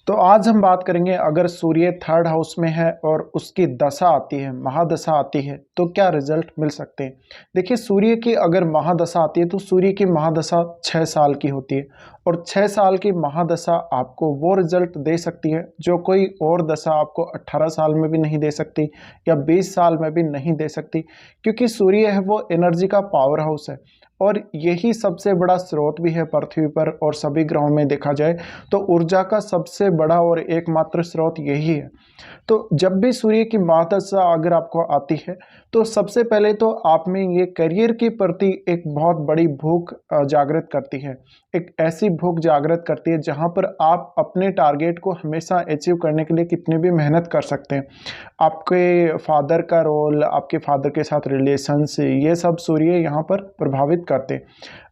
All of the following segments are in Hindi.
तो आज हम बात करेंगे, अगर सूर्य थर्ड हाउस में है और उसकी दशा आती है, महादशा आती है, तो क्या रिजल्ट मिल सकते हैं। देखिए, सूर्य की अगर महादशा आती है तो सूर्य की महादशा 6 साल की होती है और 6 साल की महादशा आपको वो रिजल्ट दे सकती है जो कोई और दशा आपको 18 साल में भी नहीं दे सकती या 20 साल में भी नहीं दे सकती, क्योंकि सूर्य है वो एनर्जी का पावर हाउस है और यही सबसे बड़ा स्रोत भी है पृथ्वी पर। और सभी ग्रहों में देखा जाए तो ऊर्जा का सबसे बड़ा और एकमात्र स्रोत यही है। तो जब भी सूर्य की महादशा अगर आपको आती है तो सबसे पहले तो आप में ये करियर के प्रति एक बहुत बड़ी भूख जागृत करती है। एक ऐसी भूख जागृत करती है जहां पर आप अपने टारगेट को हमेशा अचीव करने के लिए कितनी भी मेहनत कर सकते हैं। आपके फादर का रोल, आपके फादर के साथ रिलेशंस, ये सब सूर्य यहाँ पर प्रभावित करते हैं।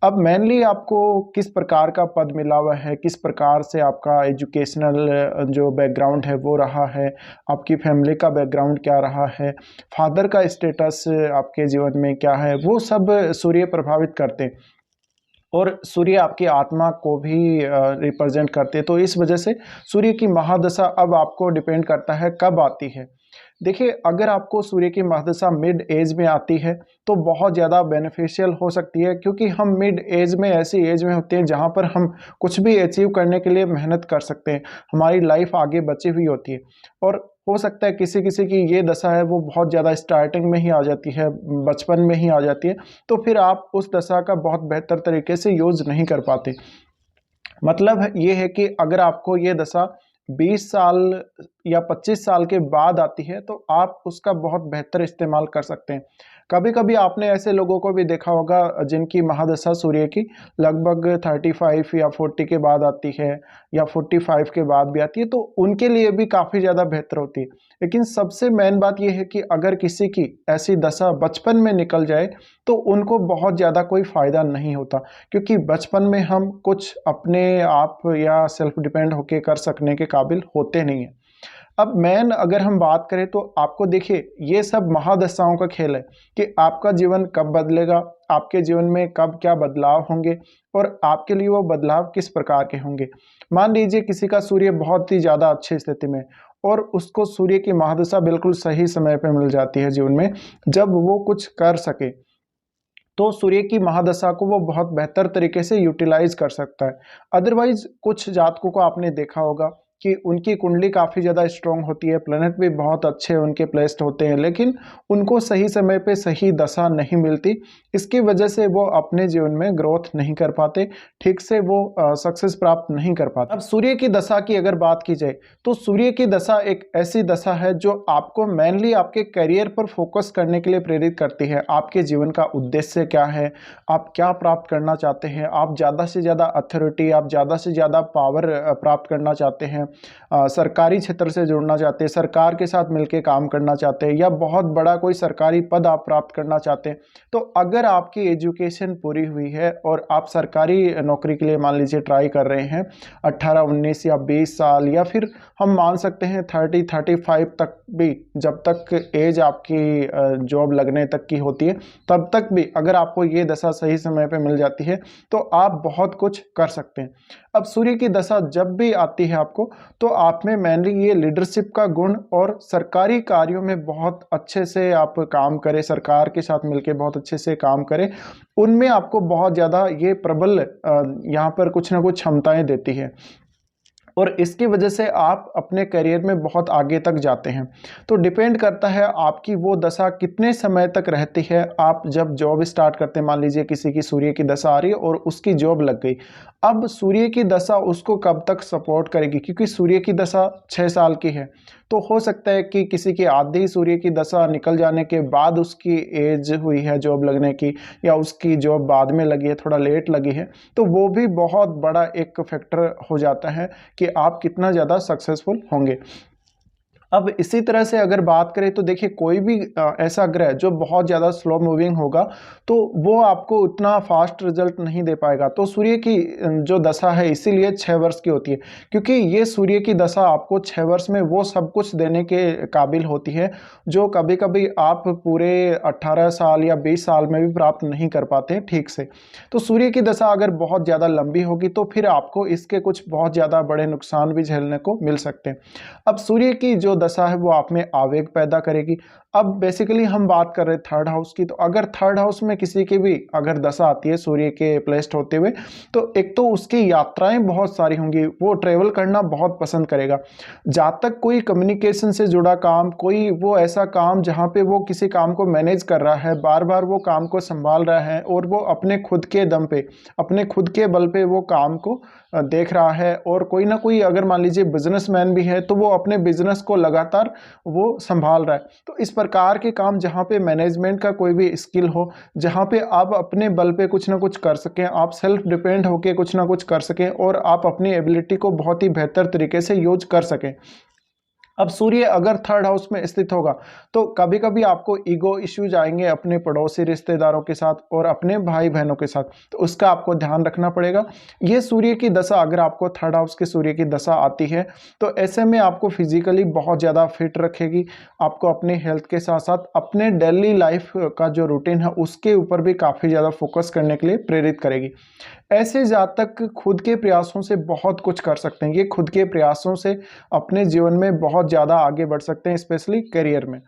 अब मेनली आपको किस प्रकार का पद मिला हुआ है, किस प्रकार से आपका एजुकेशनल जो बैकग्राउंड है वो रहा है, आपकी फैमिली का बैकग्राउंड क्या रहा है, फादर का स्टेटस आपके जीवन में क्या है, वो सब सूर्य प्रभावित करते हैं। और सूर्य आपकी आत्मा को भी रिप्रेजेंट करते हैं। तो इस वजह से सूर्य की महादशा अब आपको डिपेंड करता है कब आती है। देखिए, अगर आपको सूर्य की महादशा मिड एज में आती है तो बहुत ज़्यादा बेनिफिशियल हो सकती है, क्योंकि हम मिड एज में ऐसी एज में होते हैं जहाँ पर हम कुछ भी अचीव करने के लिए मेहनत कर सकते हैं। हमारी लाइफ आगे बची हुई होती है और हो सकता है किसी किसी की ये दशा है वो बहुत ज़्यादा स्टार्टिंग में ही आ जाती है, बचपन में ही आ जाती है, तो फिर आप उस दशा का बहुत बेहतर तरीके से यूज़ नहीं कर पाते। मतलब ये है कि अगर आपको ये दशा 20 साल या 25 साल के बाद आती है तो आप उसका बहुत बेहतर इस्तेमाल कर सकते हैं। कभी कभी आपने ऐसे लोगों को भी देखा होगा जिनकी महादशा सूर्य की लगभग 35 या 40 के बाद आती है या 45 के बाद भी आती है, तो उनके लिए भी काफ़ी ज़्यादा बेहतर होती है। लेकिन सबसे मेन बात यह है कि अगर किसी की ऐसी दशा बचपन में निकल जाए तो उनको बहुत ज़्यादा कोई फ़ायदा नहीं होता, क्योंकि बचपन में हम कुछ अपने आप या सेल्फ डिपेंड होके कर सकने के काबिल होते नहीं हैं। अब मेन अगर हम बात करें तो आपको देखिए, ये सब महादशाओं का खेल है कि आपका जीवन कब बदलेगा, आपके जीवन में कब क्या बदलाव होंगे और आपके लिए वो बदलाव किस प्रकार के होंगे। मान लीजिए किसी का सूर्य बहुत ही ज़्यादा अच्छी स्थिति में और उसको सूर्य की महादशा बिल्कुल सही समय पे मिल जाती है जीवन में, जब वो कुछ कर सके, तो सूर्य की महादशा को वो बहुत बेहतर तरीके से यूटिलाइज कर सकता है। अदरवाइज कुछ जातकों को आपने देखा होगा कि उनकी कुंडली काफ़ी ज़्यादा स्ट्रांग होती है, प्लैनेट भी बहुत अच्छे उनके प्लेस्ड होते हैं, लेकिन उनको सही समय पे सही दशा नहीं मिलती। इसकी वजह से वो अपने जीवन में ग्रोथ नहीं कर पाते, ठीक से वो सक्सेस प्राप्त नहीं कर पाते। अब सूर्य की दशा की अगर बात की जाए तो सूर्य की दशा एक ऐसी दशा है जो आपको मेनली आपके करियर पर फोकस करने के लिए प्रेरित करती है। आपके जीवन का उद्देश्य क्या है, आप क्या प्राप्त करना चाहते हैं, आप ज़्यादा से ज़्यादा अथॉरिटी, आप ज़्यादा से ज़्यादा पावर प्राप्त करना चाहते हैं, सरकारी क्षेत्र से जुड़ना चाहते हैं, सरकार के साथ मिलकर काम करना चाहते हैं, या बहुत बड़ा कोई सरकारी पद आप प्राप्त करना चाहते हैं। तो अगर आपकी एजुकेशन पूरी हुई है और आप सरकारी नौकरी के लिए मान लीजिए ट्राई कर रहे हैं 18, 19 या 20 साल, या फिर हम मान सकते हैं 30, 35 तक भी, जब तक एज आपकी जॉब लगने तक की होती है, तब तक भी अगर आपको ये दशा सही समय पे मिल जाती है तो आप बहुत कुछ कर सकते हैं। अब सूर्य की दशा जब भी आती है आपको, तो आप में मेनली ये लीडरशिप का गुण और सरकारी कार्यों में बहुत अच्छे से आप काम करें, सरकार के साथ मिलकर बहुत अच्छे से काम करें, उनमें आपको बहुत ज़्यादा ये प्रबल यहाँ पर कुछ ना कुछ क्षमताएं देती है और इसकी वजह से आप अपने करियर में बहुत आगे तक जाते हैं। तो डिपेंड करता है आपकी वो दशा कितने समय तक रहती है। आप जब जॉब स्टार्ट करते हैं, मान लीजिए किसी की सूर्य की दशा आ रही है और उसकी जॉब लग गई, अब सूर्य की दशा उसको कब तक सपोर्ट करेगी, क्योंकि सूर्य की दशा 6 साल की है। तो हो सकता है कि किसी की आधी सूर्य की दशा निकल जाने के बाद उसकी एज हुई है जॉब लगने की, या उसकी जॉब बाद में लगी है, थोड़ा लेट लगी है, तो वो भी बहुत बड़ा एक फैक्टर हो जाता है कि आप कितना ज़्यादा सक्सेसफुल होंगे। अब इसी तरह से अगर बात करें तो देखिए कोई भी ऐसा ग्रह जो बहुत ज़्यादा स्लो मूविंग होगा तो वो आपको उतना फास्ट रिजल्ट नहीं दे पाएगा। तो सूर्य की जो दशा है इसीलिए 6 वर्ष की होती है, क्योंकि ये सूर्य की दशा आपको 6 वर्ष में वो सब कुछ देने के काबिल होती है जो कभी कभी आप पूरे 18 साल या 20 साल में भी प्राप्त नहीं कर पाते ठीक से। तो सूर्य की दशा अगर बहुत ज़्यादा लंबी होगी तो फिर आपको इसके कुछ बहुत ज़्यादा बड़े नुकसान भी झेलने को मिल सकते हैं। अब सूर्य की जो दशा है वो आप में आवेग पैदा करेगी। अब बेसिकली हम बात कर रहे हैं थर्ड हाउस की, तो अगर थर्ड हाउस में किसी की भी अगर दशा आती है सूर्य के प्लेस्ड होते हुए, तो एक तो उसकी यात्राएं बहुत सारी होंगी, वो ट्रेवल करना बहुत पसंद करेगा। जहाँ तक कोई कम्युनिकेशन से जुड़ा काम, कोई वो ऐसा काम जहाँ पे वो किसी काम को मैनेज कर रहा है, बार बार वो काम को संभाल रहा है और वो अपने खुद के दम पे, अपने खुद के बल पे वो काम को देख रहा है, और कोई ना कोई अगर मान लीजिए बिजनेसमैन भी है तो वो अपने बिजनेस को लगातार वो संभाल रहा है। तो इस प्रकार के काम जहाँ पे मैनेजमेंट का कोई भी स्किल हो, जहाँ पे आप अपने बल पे कुछ ना कुछ कर सकें, आप सेल्फ डिपेंड होके कुछ ना कुछ कर सकें और आप अपनी एबिलिटी को बहुत ही बेहतर तरीके से यूज कर सकें। अब सूर्य अगर थर्ड हाउस में स्थित होगा तो कभी कभी आपको ईगो इश्यूज आएंगे अपने पड़ोसी रिश्तेदारों के साथ और अपने भाई बहनों के साथ, तो उसका आपको ध्यान रखना पड़ेगा। ये सूर्य की दशा अगर आपको थर्ड हाउस के सूर्य की दशा आती है तो ऐसे में आपको फिजिकली बहुत ज़्यादा फिट रखेगी, आपको अपने हेल्थ के साथ साथ अपने डेली लाइफ का जो रूटीन है उसके ऊपर भी काफ़ी ज़्यादा फोकस करने के लिए प्रेरित करेगी। ऐसे जातक खुद के प्रयासों से बहुत कुछ कर सकते हैं, ये खुद के प्रयासों से अपने जीवन में बहुत ज़्यादा आगे बढ़ सकते हैं, स्पेशली करियर में।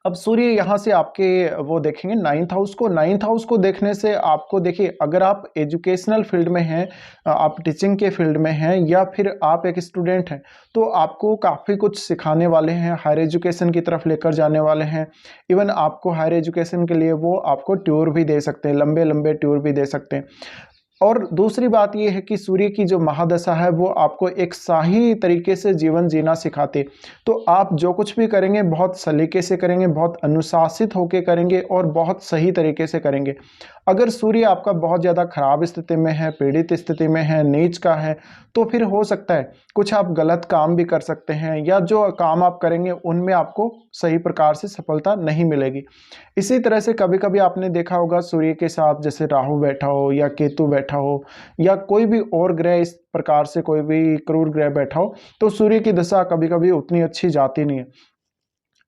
अब सूर्य यहाँ से आपके वो देखेंगे नाइन्थ हाउस को, नाइन्थ हाउस को देखने से आपको देखिए अगर आप एजुकेशनल फील्ड में हैं, आप टीचिंग के फील्ड में हैं या फिर आप एक स्टूडेंट हैं, तो आपको काफ़ी कुछ सिखाने वाले हैं, हायर एजुकेशन की तरफ लेकर जाने वाले हैं। इवन आपको हायर एजुकेशन के लिए वो आपको टूर भी दे सकते हैं, लंबे लंबे टूर भी दे सकते हैं। और दूसरी बात यह है कि सूर्य की जो महादशा है वो आपको एक शाही तरीके से जीवन जीना सिखाते, तो आप जो कुछ भी करेंगे बहुत सलीके से करेंगे, बहुत अनुशासित होकर करेंगे और बहुत सही तरीके से करेंगे। अगर सूर्य आपका बहुत ज़्यादा खराब स्थिति में है, पीड़ित स्थिति में है, नीच का है, तो फिर हो सकता है कुछ आप गलत काम भी कर सकते हैं या जो काम आप करेंगे उनमें आपको सही प्रकार से सफलता नहीं मिलेगी। इसी तरह से कभी कभी आपने देखा होगा सूर्य के साथ जैसे राहु बैठा हो या केतु बैठा हो या कोई भी और ग्रह इस प्रकार से कोई भी क्रूर ग्रह बैठा हो, तो सूर्य की दशा कभी कभी उतनी अच्छी जाती नहीं है।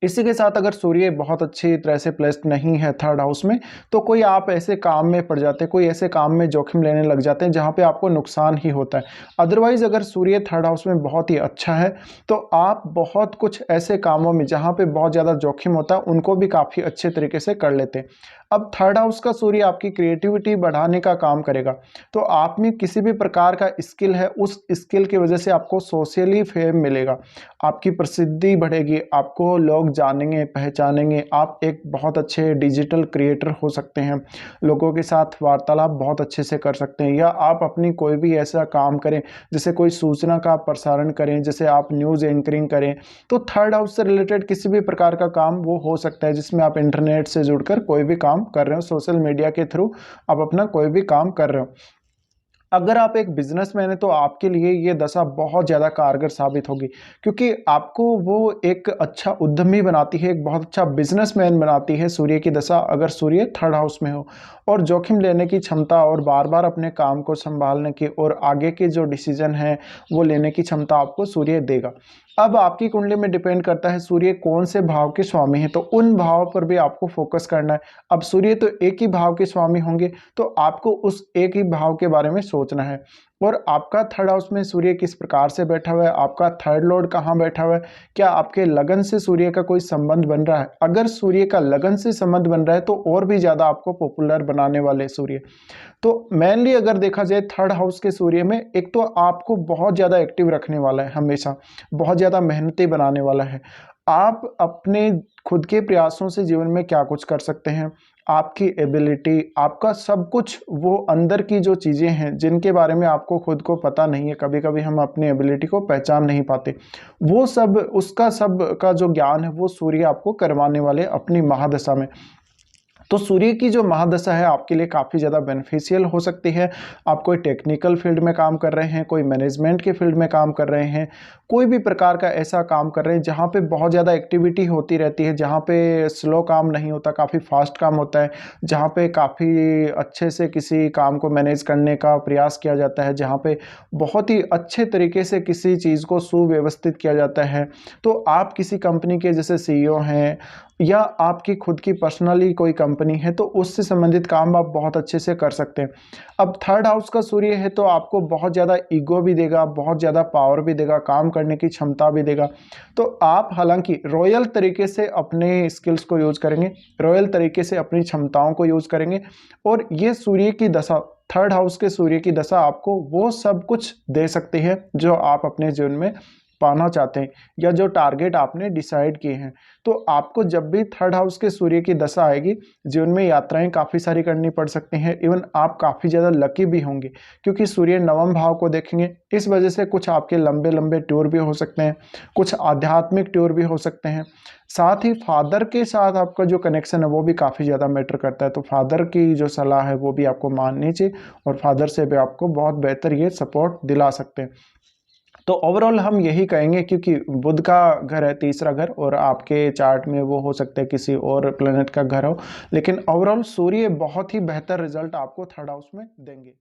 इसी के साथ अगर सूर्य बहुत अच्छी तरह से प्लेस्ड नहीं है थर्ड हाउस में, तो कोई आप ऐसे काम में पड़ जाते हैं, कोई ऐसे काम में जोखिम लेने लग जाते हैं जहां पे आपको नुकसान ही होता है। अदरवाइज अगर सूर्य थर्ड हाउस में बहुत ही अच्छा है तो आप बहुत कुछ ऐसे कामों में जहां पे बहुत ज़्यादा जोखिम होता है उनको भी काफ़ी अच्छे तरीके से कर लेते हैं। अब थर्ड हाउस का सूर्य आपकी क्रिएटिविटी बढ़ाने का काम करेगा, तो आप में किसी भी प्रकार का स्किल है उस स्किल की वजह से आपको सोशली फेम मिलेगा, आपकी प्रसिद्धि बढ़ेगी, आपको लोग जानेंगे पहचानेंगे, आप एक बहुत अच्छे डिजिटल क्रिएटर हो सकते हैं, लोगों के साथ वार्तालाप बहुत अच्छे से कर सकते हैं, या आप अपनी कोई भी ऐसा काम करें जैसे कोई सूचना का प्रसारण करें, जैसे आप न्यूज़ एंकरिंग करें, तो थर्ड हाउस से रिलेटेड किसी भी प्रकार का काम वो हो सकता है जिसमें आप इंटरनेट से जुड़कर कोई भी काम कर रहे हो, सोशल मीडिया के थ्रू आप अपना कोई भी काम कर रहे हो। अगर आप एक बिजनेसमैन है तो आपके लिए ये दशा बहुत ज़्यादा कारगर साबित होगी, क्योंकि आपको वो एक अच्छा उद्यमी बनाती है, एक बहुत अच्छा बिजनेसमैन बनाती है सूर्य की दशा अगर सूर्य थर्ड हाउस में हो। और जोखिम लेने की क्षमता और बार बार अपने काम को संभालने की और आगे के जो डिसीजन है वो लेने की क्षमता आपको सूर्य देगा। अब आपकी कुंडली में डिपेंड करता है सूर्य कौन से भाव के स्वामी हैं, तो उन भाव पर भी आपको फोकस करना है। अब सूर्य तो एक ही भाव के स्वामी होंगे तो आपको उस एक ही भाव के बारे में सोचना है। और आपका थर्ड हाउस में सूर्य किस प्रकार से बैठा हुआ है, आपका थर्ड लॉर्ड कहाँ बैठा हुआ है, क्या आपके लगन से सूर्य का कोई संबंध बन रहा है। अगर सूर्य का लगन से संबंध बन रहा है तो और भी ज़्यादा आपको पॉपुलर बनाने वाले सूर्य। तो मेनली अगर देखा जाए थर्ड हाउस के सूर्य में, एक तो आपको बहुत ज़्यादा एक्टिव रखने वाला है, हमेशा बहुत ज़्यादा मेहनती बनाने वाला है। आप अपने खुद के प्रयासों से जीवन में क्या कुछ कर सकते हैं, आपकी एबिलिटी, आपका सब कुछ, वो अंदर की जो चीज़ें हैं जिनके बारे में आपको खुद को पता नहीं है, कभी कभी हम अपनी एबिलिटी को पहचान नहीं पाते, वो सब, उसका सब का जो ज्ञान है वो सूर्य आपको करवाने वाले अपनी महादशा में। तो सूर्य की जो महादशा है आपके लिए काफ़ी ज़्यादा बेनिफिशियल हो सकती है। आप कोई टेक्निकल फील्ड में काम कर रहे हैं, कोई मैनेजमेंट के फील्ड में काम कर रहे हैं, कोई भी प्रकार का ऐसा काम कर रहे हैं जहाँ पे बहुत ज़्यादा एक्टिविटी होती रहती है, जहाँ पे स्लो काम नहीं होता, काफ़ी फास्ट काम होता है, जहाँ पे काफ़ी अच्छे से किसी काम को मैनेज करने का प्रयास किया जाता है, जहाँ पे बहुत ही अच्छे तरीके से किसी चीज़ को सुव्यवस्थित किया जाता है। तो आप किसी कंपनी के जैसे सीईओ हैं या आपकी खुद की पर्सनली कोई कंपनी है, तो उससे संबंधित काम आप बहुत अच्छे से कर सकते हैं। अब थर्ड हाउस का सूर्य है तो आपको बहुत ज़्यादा ईगो भी देगा, बहुत ज़्यादा पावर भी देगा, काम करने की क्षमता भी देगा। तो आप हालांकि रॉयल तरीके से अपने स्किल्स को यूज़ करेंगे, रॉयल तरीके से अपनी क्षमताओं को यूज़ करेंगे, और ये सूर्य की दशा, थर्ड हाउस के सूर्य की दशा आपको वो सब कुछ दे सकती है जो आप अपने जीवन में पाना चाहते हैं या जो टारगेट आपने डिसाइड किए हैं। तो आपको जब भी थर्ड हाउस के सूर्य की दशा आएगी, जीवन में यात्राएं काफ़ी सारी करनी पड़ सकती हैं। इवन आप काफ़ी ज़्यादा लकी भी होंगे क्योंकि सूर्य नवम भाव को देखेंगे। इस वजह से कुछ आपके लंबे लंबे टूर भी हो सकते हैं, कुछ आध्यात्मिक टूर भी हो सकते हैं। साथ ही फादर के साथ आपका जो कनेक्शन है वो भी काफ़ी ज़्यादा मैटर करता है। तो फादर की जो सलाह है वो भी आपको माननी चाहिए और फादर से भी आपको बहुत बेहतर ये सपोर्ट दिला सकते हैं। तो ओवरऑल हम यही कहेंगे, क्योंकि बुध का घर है तीसरा घर और आपके चार्ट में वो हो सकता है किसी और प्लेनेट का घर हो, लेकिन ओवरऑल सूर्य बहुत ही बेहतर रिजल्ट आपको थर्ड हाउस में देंगे।